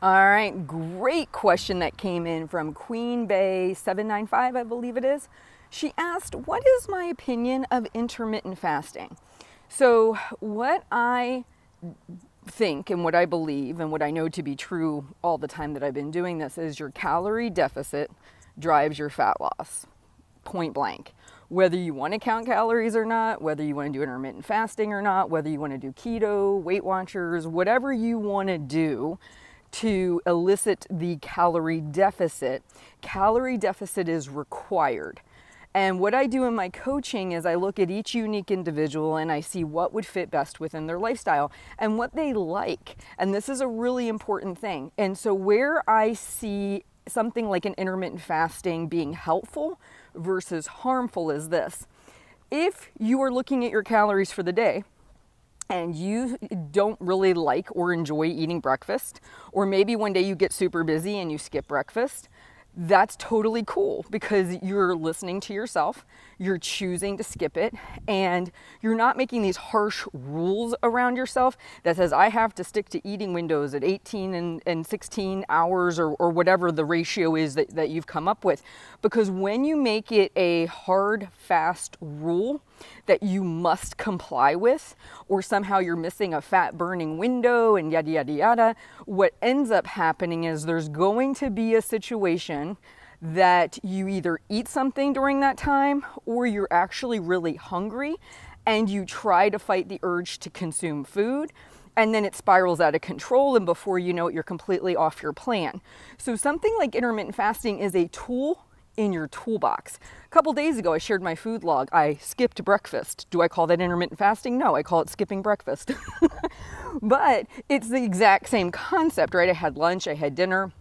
All right, great question that came in from Queen Bay 795, I believe it is. She asked, what is my opinion of intermittent fasting? So, what I think and what I believe and what I know to be true all the time that I've been doing this is your calorie deficit drives your fat loss, point blank. Whether you want to count calories or not, whether you want to do intermittent fasting or not, whether you want to do keto, Weight Watchers, whatever you want to do to elicit the calorie deficit is required. And what I do in my coaching is I look at each unique individual and I see what would fit best within their lifestyle and what they like. And this is a really important thing. And so where I see something like an intermittent fasting being helpful versus harmful is this. If you are looking at your calories for the day and you don't really like or enjoy eating breakfast, or maybe one day you get super busy and you skip breakfast, that's totally cool because you're listening to yourself, you're choosing to skip it, and you're not making these harsh rules around yourself that says, I have to stick to eating windows at 18 and 16 hours or whatever the ratio is that you've come up with. Because when you make it a hard, fast rule that you must comply with, or somehow you're missing a fat burning window and yada, yada, yada, what ends up happening is there's going to be a situation that you either eat something during that time or you're actually really hungry and you try to fight the urge to consume food. And then it spirals out of control, and before you know it, you're completely off your plan. So something like intermittent fasting is a tool in your toolbox. A couple days ago, I shared my food log. I skipped breakfast. Do I call that intermittent fasting? No, I call it skipping breakfast. But it's the exact same concept, right? I had lunch, I had dinner,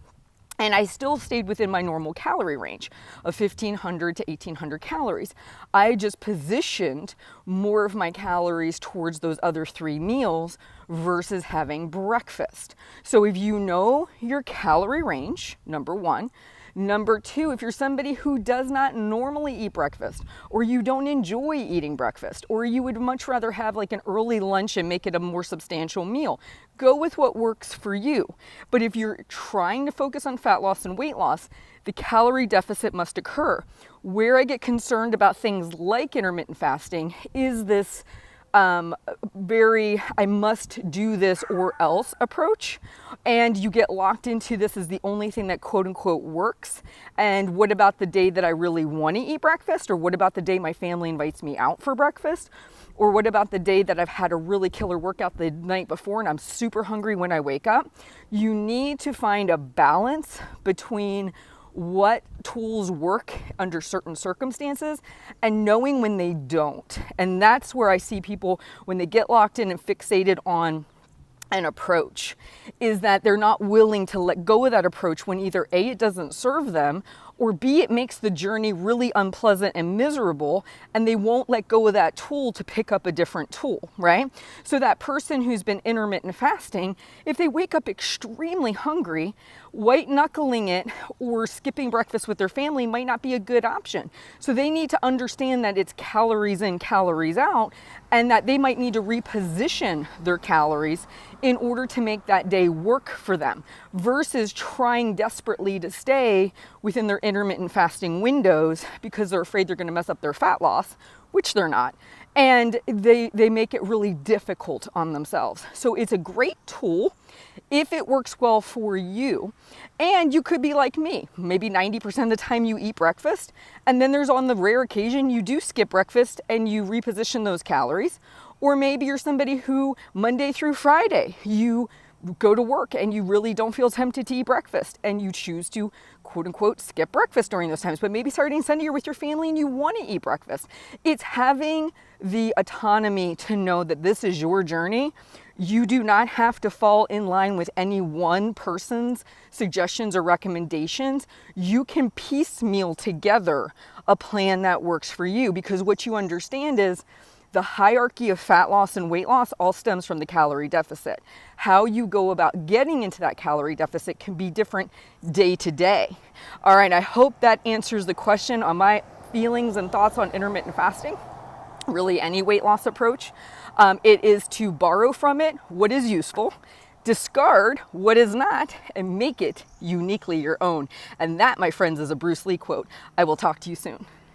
and I still stayed within my normal calorie range of 1,500 to 1,800 calories. I just positioned more of my calories towards those other three meals versus having breakfast. So if you know your calorie range, number one. Number two, if you're somebody who does not normally eat breakfast, or you don't enjoy eating breakfast, or you would much rather have like an early lunch and make it a more substantial meal, go with what works for you. But if you're trying to focus on fat loss and weight loss, the calorie deficit must occur. Where I get concerned about things like intermittent fasting is this very I must do this or else approach, and you get locked into this as the only thing that quote unquote works. And what about the day that I really want to eat breakfast, or what about the day my family invites me out for breakfast, or what about the day that I've had a really killer workout the night before and I'm super hungry when I wake up? You need to find a balance between what tools work under certain circumstances and knowing when they don't. And that's where I see people, when they get locked in and fixated on an approach, is that they're not willing to let go of that approach when either A, it doesn't serve them, or B, it makes the journey really unpleasant and miserable, and they won't let go of that tool to pick up a different tool, right? So that person who's been intermittent fasting, if they wake up extremely hungry, white knuckling it or skipping breakfast with their family might not be a good option. So they need to understand that it's calories in, calories out, and that they might need to reposition their calories in order to make that day work for them, versus trying desperately to stay within their intermittent fasting windows because they're afraid they're going to mess up their fat loss, which they're not. And they make it really difficult on themselves. So it's a great tool if it works well for you. And you could be like me. Maybe 90% of the time you eat breakfast, and then there's on the rare occasion you do skip breakfast and you reposition those calories. Or maybe you're somebody who Monday through Friday, you go to work and you really don't feel tempted to eat breakfast and you choose to quote unquote skip breakfast during those times. But maybe Saturday and Sunday you're with your family and you want to eat breakfast. It's having the autonomy to know that this is your journey. You do not have to fall in line with any one person's suggestions or recommendations. You can piecemeal together a plan that works for you, because what you understand is the hierarchy of fat loss and weight loss all stems from the calorie deficit. How you go about getting into that calorie deficit can be different day to day. All right, I hope that answers the question on my feelings and thoughts on intermittent fasting. Really, any weight loss approach. It is to borrow from it what is useful, Discard what is not and make it uniquely your own. And that, my friends, is a Bruce Lee quote. I will talk to you soon.